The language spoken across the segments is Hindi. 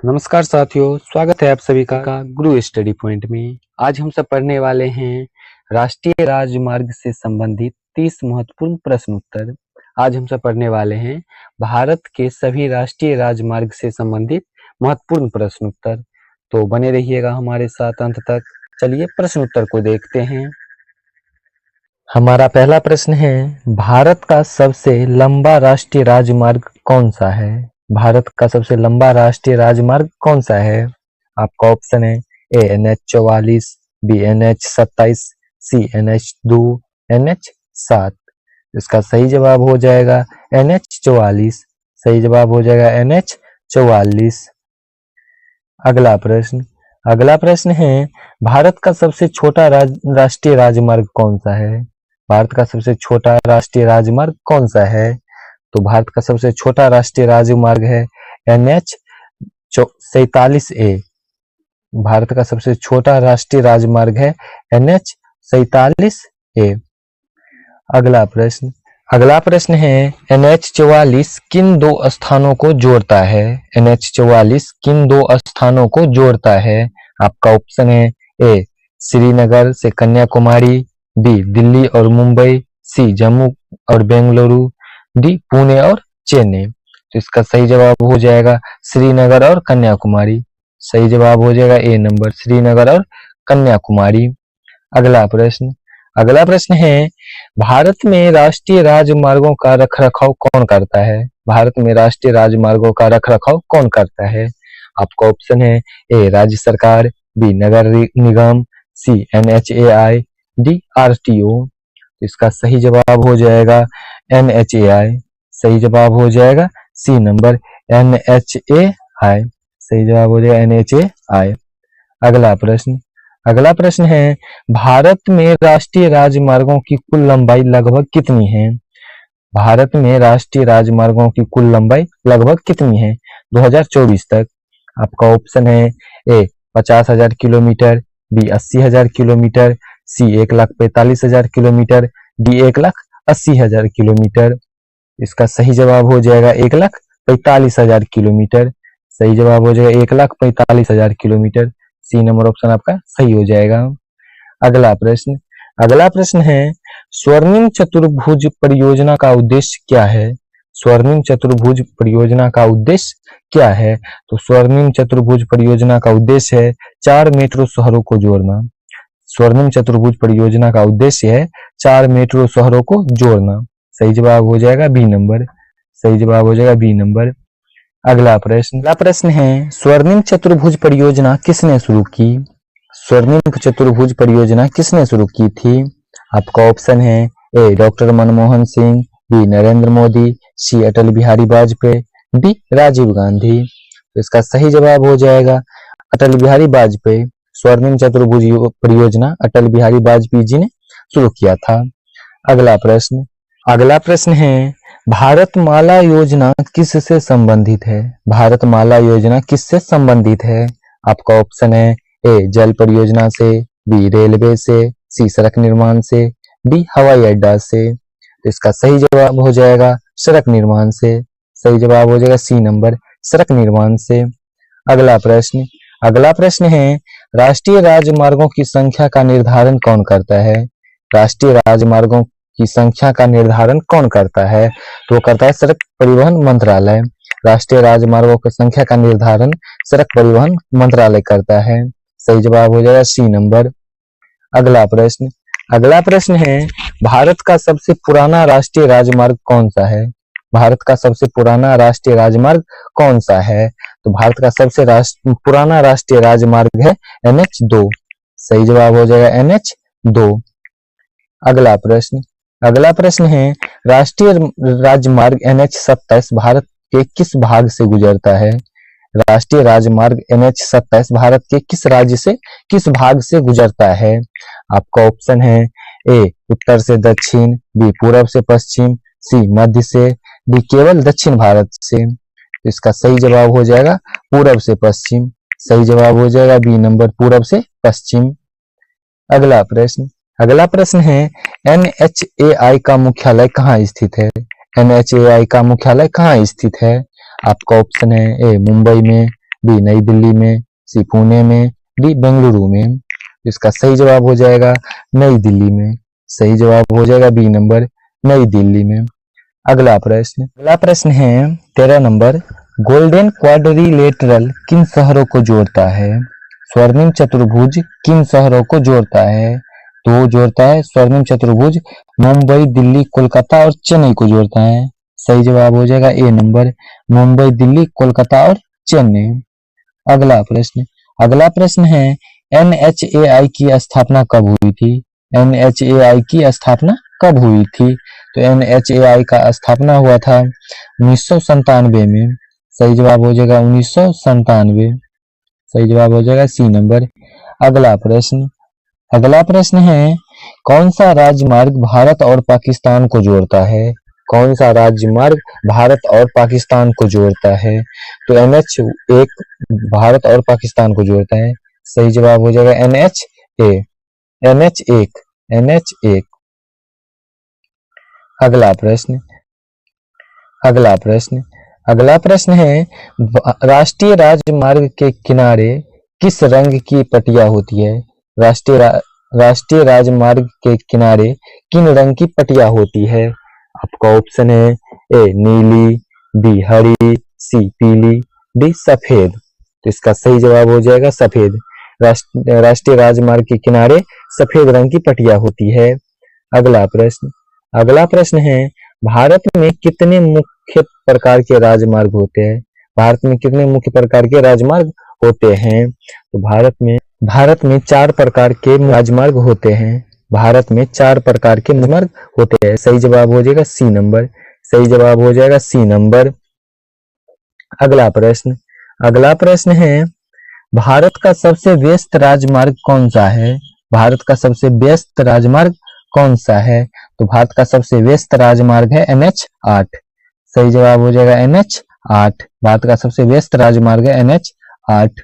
नमस्कार साथियों, स्वागत है आप सभी का गुरु स्टडी पॉइंट में। आज हम सब पढ़ने वाले हैं राष्ट्रीय राजमार्ग से संबंधित 30 महत्वपूर्ण प्रश्न उत्तर। आज हम सब पढ़ने वाले हैं भारत के सभी राष्ट्रीय राजमार्ग से संबंधित महत्वपूर्ण प्रश्न उत्तर। तो बने रहिएगा हमारे साथ अंत तक। चलिए प्रश्न उत्तर को देखते हैं। हमारा पहला प्रश्न है, भारत का सबसे लंबा राष्ट्रीय राजमार्ग कौन सा है? भारत का सबसे लंबा राष्ट्रीय राजमार्ग कौन सा है? आपका ऑप्शन है ए NH-44, बी NH-27, सी NH-2, NH-7। इसका सही जवाब हो जाएगा NH-44। सही जवाब हो जाएगा NH-44। अगला प्रश्न है, भारत का सबसे छोटा राष्ट्रीय राजमार्ग कौन सा है? भारत का सबसे छोटा राष्ट्रीय राजमार्ग कौन सा है? तो भारत का सबसे छोटा राष्ट्रीय राजमार्ग है NH-47A। भारत का सबसे छोटा राष्ट्रीय राजमार्ग है NH-47A। अगला प्रश्न है, NH-44 किन दो स्थानों को जोड़ता है? NH-44 किन दो स्थानों को जोड़ता है? आपका ऑप्शन है ए श्रीनगर से कन्याकुमारी, बी दिल्ली और मुंबई, सी जम्मू और बेंगलुरु, डी पुणे और चेन्नई। तो इसका सही जवाब हो जाएगा श्रीनगर और कन्याकुमारी। सही जवाब हो जाएगा ए नंबर, श्रीनगर और कन्याकुमारी। अगला प्रश्न है, भारत में राष्ट्रीय राजमार्गों का रखरखाव कौन करता है? भारत में राष्ट्रीय राजमार्गों का रखरखाव कौन करता है? आपका ऑप्शन है ए राज्य सरकार, बी नगर निगम, सी NHAI, डी RTO। इसका सही जवाब हो जाएगा NHAI। सही जवाब हो जाएगा सी नंबर, NHAI। सही जवाब हो जाएगा NHAI। अगला प्रश्न है, भारत में राष्ट्रीय राजमार्गों की कुल लंबाई लगभग कितनी है? भारत में राष्ट्रीय राजमार्गों की कुल लंबाई लगभग कितनी है 2024 तक? आपका ऑप्शन है ए 50,000 किलोमीटर, बी 80,000 किलोमीटर, सी 1,45,000 किलोमीटर, डी 1,80,000 किलोमीटर। इसका सही जवाब हो जाएगा 1,45,000 किलोमीटर। सही जवाब हो जाएगा 1,45,000 किलोमीटर। सी नंबर ऑप्शन आपका सही हो जाएगा। अगला प्रश्न है, स्वर्णिम चतुर्भुज परियोजना का उद्देश्य क्या है? स्वर्णिम चतुर्भुज परियोजना का उद्देश्य क्या है? तो स्वर्णिम चतुर्भुज परियोजना का उद्देश्य है 4 मेट्रो शहरों को जोड़ना। स्वर्णिम चतुर्भुज परियोजना का उद्देश्य है 4 मेट्रो शहरों को जोड़ना। सही जवाब हो जाएगा बी नंबर। सही जवाब हो जाएगा बी नंबर। अगला प्रश्न है, स्वर्णिम चतुर्भुज परियोजना किसने शुरू की? स्वर्णिम चतुर्भुज परियोजना किसने शुरू की थी? आपका ऑप्शन है ए डॉक्टर मनमोहन सिंह, बी नरेंद्र मोदी, सी अटल बिहारी वाजपेयी, डी राजीव गांधी। तो इसका सही जवाब हो जाएगा अटल बिहारी वाजपेयी। स्वर्णिम चतुर्भुज परियोजना अटल बिहारी वाजपेयी जी ने शुरू किया था। अगला प्रश्न है, भारतमाला योजना किससे संबंधित है? भारतमाला योजना किससे संबंधित है? आपका ऑप्शन है ए जल परियोजना से, बी रेलवे से, सी सड़क निर्माण से, डी हवाई अड्डा से। तो इसका सही जवाब हो जाएगा सड़क निर्माण से। सही जवाब हो जाएगा सी नंबर, सड़क निर्माण से। अगला प्रश्न है, राष्ट्रीय राजमार्गों की संख्या का निर्धारण कौन करता है? राष्ट्रीय राजमार्गों की संख्या का निर्धारण कौन करता है? तो करता है सड़क परिवहन मंत्रालय। राष्ट्रीय राजमार्गों की संख्या का निर्धारण सड़क परिवहन मंत्रालय करता है। सही जवाब हो जाएगा सी नंबर। अगला प्रश्न है, भारत का सबसे पुराना राष्ट्रीय राजमार्ग कौन सा है? भारत का सबसे पुराना राष्ट्रीय राजमार्ग कौन सा है? तो भारत का सबसे पुराना राष्ट्रीय राजमार्ग है NH-2। सही जवाब हो जाएगा NH-2। अगला प्रश्न है, राष्ट्रीय राजमार्ग NH-27 भारत के किस भाग से गुजरता है? राष्ट्रीय राजमार्ग NH-27 भारत के किस राज्य से किस भाग से गुजरता है? आपका ऑप्शन है ए उत्तर से दक्षिण, बी पूर्व से पश्चिम, सी मध्य से, डी केवल दक्षिण भारत से। इसका सही जवाब हो जाएगा पूर्व से पश्चिम। सही जवाब हो जाएगा बी नंबर, पूर्व से पश्चिम। अगला प्रश्न है, NHAI का मुख्यालय कहाँ स्थित है? NHAI का मुख्यालय कहाँ स्थित है? आपका ऑप्शन है ए मुंबई में, बी नई दिल्ली में, सी पुणे में, डी बेंगलुरु में। इसका सही जवाब हो जाएगा नई दिल्ली में। सही जवाब हो जाएगा बी नंबर, नई दिल्ली में। अगला प्रश्न है 13 नंबर, गोल्डन क्वाड्रिलेटरल किन शहरों को जोड़ता है? स्वर्णिम चतुर्भुज किन शहरों को जोड़ता है? तो जोड़ता है स्वर्णिम चतुर्भुज मुंबई, दिल्ली, कोलकाता और चेन्नई को जोड़ता है। सही जवाब हो जाएगा ए नंबर, मुंबई, दिल्ली, कोलकाता और चेन्नई। अगला प्रश्न है NHAI की स्थापना कब हुई थी? NHAI की स्थापना कब हुई थी? तो NHAI का स्थापना हुआ था 1997 में। सही जवाब हो जाएगा 1997। सही जवाब हो जाएगा सी नंबर। अगला प्रश्न है कौन सा राजमार्ग भारत और पाकिस्तान को जोड़ता है? कौन सा राजमार्ग भारत और पाकिस्तान को जोड़ता है? तो NH1 भारत और पाकिस्तान को जोड़ता है। सही जवाब हो जाएगा NH1। अगला प्रश्न है राष्ट्रीय राजमार्ग के किनारे किस रंग की पट्टियां होती है? राष्ट्रीय राजमार्ग के किनारे किन रंग की पट्टियां होती है? आपका ऑप्शन है ए नीली, बी हरी, सी पीली, डी सफेद। तो इसका सही जवाब हो जाएगा सफेद। राष्ट्रीय राजमार्ग के किनारे सफेद रंग की पट्टियां होती है। अगला प्रश्न है भारत में कितने मुख्य प्रकार के राजमार्ग होते हैं? भारत में कितने मुख्य प्रकार के राजमार्ग होते हैं? तो भारत में 4 प्रकार के राजमार्ग होते हैं। भारत में 4 प्रकार के राजमार्ग होते हैं। सही जवाब हो जाएगा सी नंबर। सही जवाब हो जाएगा सी नंबर। अगला प्रश्न है भारत का सबसे व्यस्त राजमार्ग कौन सा है? भारत का सबसे व्यस्त राजमार्ग कौन सा है? तो भारत का सबसे व्यस्त राजमार्ग है NH8। सही जवाब हो जाएगा NH8। भारत का सबसे व्यस्त राजमार्ग है NH8।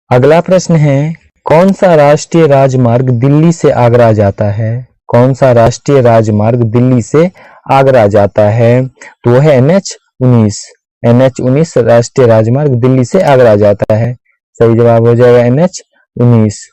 अगला प्रश्न है कौन सा राष्ट्रीय राजमार्ग दिल्ली से आगरा जाता है? कौन सा राष्ट्रीय राजमार्ग दिल्ली से आगरा जाता है? तो वो है NH19। NH19 राष्ट्रीय राजमार्ग दिल्ली से आगरा जाता है। सही जवाब हो जाएगा NH19।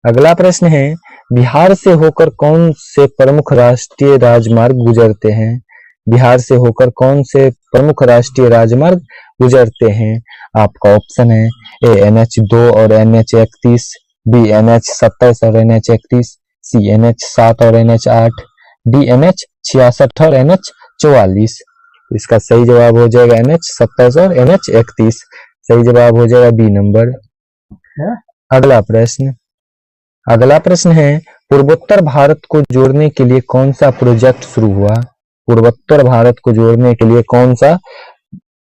अगला प्रश्न है बिहार से होकर कौन से प्रमुख राष्ट्रीय राजमार्ग गुजरते हैं? बिहार से होकर कौन से प्रमुख राष्ट्रीय राजमार्ग गुजरते हैं? आपका ऑप्शन है ए NH2 और NH31, बी NH27 और NH31, सी NH7 और NH8, डी NH66 और NH44। इसका सही जवाब हो जाएगा NH27 और NH31। सही जवाब हो जाएगा बी नंबर। अगला प्रश्न है पूर्वोत्तर भारत को जोड़ने के लिए कौन सा प्रोजेक्ट शुरू हुआ? पूर्वोत्तर भारत को जोड़ने के लिए कौन सा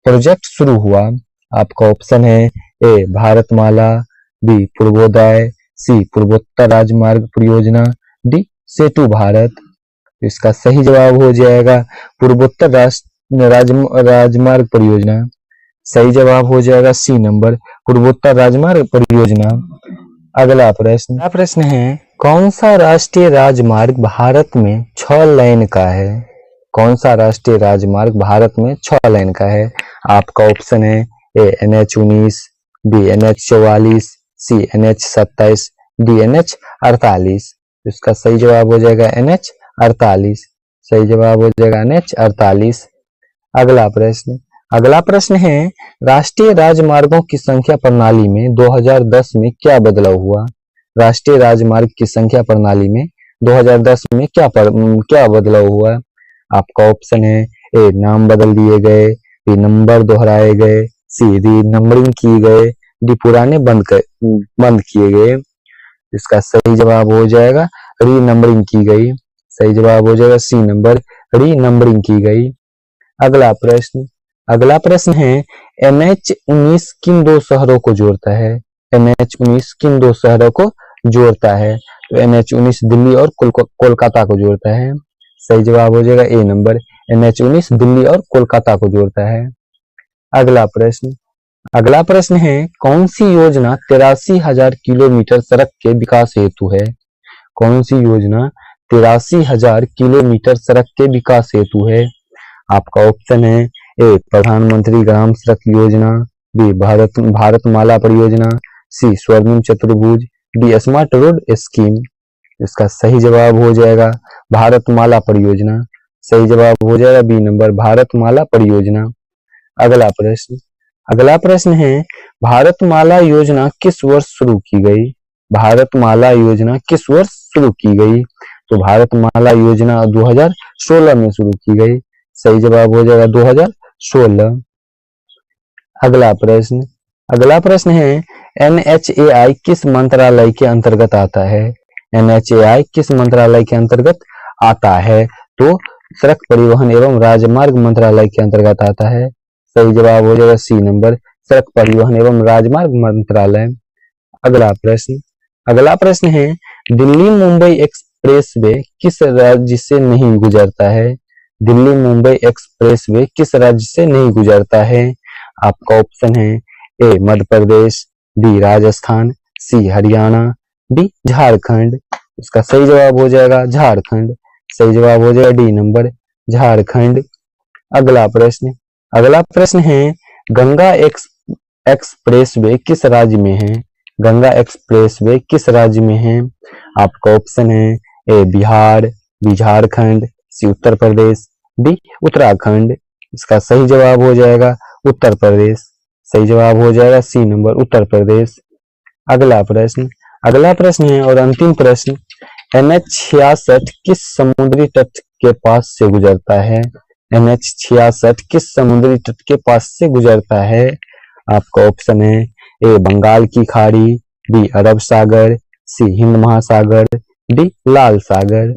प्रोजेक्ट शुरू हुआ? आपका ऑप्शन है ए भारतमाला, बी पूर्वोदय, सी पूर्वोत्तर राजमार्ग परियोजना, डी सेतु भारत। इसका सही जवाब हो जाएगा पूर्वोत्तर राजमार्ग परियोजना। सही जवाब हो जाएगा सी नंबर, पूर्वोत्तर राजमार्ग परियोजना। अगला प्रश्न है कौन सा राष्ट्रीय राजमार्ग भारत में 6 लेन का है? कौन सा राष्ट्रीय राजमार्ग भारत में 6 लेन का है? आपका ऑप्शन है ए NH19, बी NH44, सी NH27, डी NH48। इसका सही जवाब हो जाएगा NH48। सही जवाब हो जाएगा NH48। अगला प्रश्न है राष्ट्रीय राजमार्गों की संख्या प्रणाली में 2010 में क्या बदलाव हुआ? राष्ट्रीय राजमार्ग की संख्या प्रणाली में 2010 में क्या बदलाव हुआ? आपका ऑप्शन है ए नाम बदल दिए गए, बी नंबर दोहराए गए, सी री नंबरिंग की गए, डी पुराने बंद किए गए। इसका सही जवाब हो जाएगा री नंबरिंग की गई। सही जवाब हो जाएगा सी नंबर, री नंबरिंग की गई। अगला प्रश्न है NH19 किन 2 शहरों को जोड़ता है? NH19 किन 2 शहरों को जोड़ता है? तो NH19 दिल्ली और कोलकाता को जोड़ता है। सही जवाब हो जाएगा ए नंबर, NH19 दिल्ली और कोलकाता को जोड़ता है। अगला प्रश्न है कौन सी योजना 83,000 किलोमीटर सड़क के विकास हेतु है? कौन सी योजना 83,000 किलोमीटर सड़क के विकास हेतु है? आपका ऑप्शन है ए प्रधानमंत्री ग्राम सड़क योजना, बी भारतमाला परियोजना, सी स्वर्णिम चतुर्भुज, डी स्मार्ट रोड स्कीम। इसका सही जवाब हो जाएगा भारतमाला परियोजना। सही जवाब हो जाएगा बी नंबर भारतमाला परियोजना। अगला प्रश्न है भारतमाला योजना किस वर्ष शुरू की गई? भारतमाला योजना किस वर्ष शुरू की गई? तो भारतमाला योजना 2016 में शुरू की गई। सही जवाब हो जाएगा 2016। अगला प्रश्न है NHAI किस मंत्रालय के अंतर्गत आता है? NHAI किस मंत्रालय के अंतर्गत आता है? तो सड़क परिवहन एवं राजमार्ग मंत्रालय के अंतर्गत आता है। सही जवाब हो जाएगा सी नंबर सड़क परिवहन एवं राजमार्ग मंत्रालय। अगला प्रश्न है दिल्ली मुंबई एक्सप्रेसवे किस राज्य से नहीं गुजरता है? दिल्ली मुंबई एक्सप्रेसवे किस राज्य से नहीं गुजरता है? आपका ऑप्शन है ए मध्य प्रदेश, बी राजस्थान, सी हरियाणा, डी झारखंड। इसका सही जवाब हो जाएगा झारखंड। सही जवाब हो जाएगा डी नंबर झारखंड। अगला प्रश्न है गंगा एक्सप्रेसवे किस राज्य में है? गंगा एक्सप्रेसवे किस राज्य में है? आपका ऑप्शन है ए बिहार, बी झारखंड, सी उत्तर प्रदेश, डी उत्तराखंड। इसका सही जवाब हो जाएगा उत्तर प्रदेश। सही जवाब हो जाएगा सी नंबर उत्तर प्रदेश। अगला प्रश्न है और अंतिम प्रश्न NH66 किस समुद्री तट के पास से गुजरता है? NH66 किस समुद्री तट के पास से गुजरता है? आपका ऑप्शन है ए बंगाल की खाड़ी, बी अरब सागर, सी हिंद महासागर, डी लाल सागर।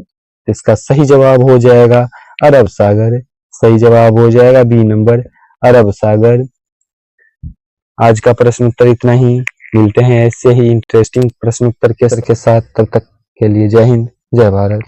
इसका सही जवाब हो जाएगा अरब सागर। सही जवाब हो जाएगा बी नंबर अरब सागर। आज का प्रश्न उत्तर इतना ही। मिलते हैं ऐसे ही इंटरेस्टिंग प्रश्न उत्तर के साथ। तब तक के लिए जय हिंद, जय भारत।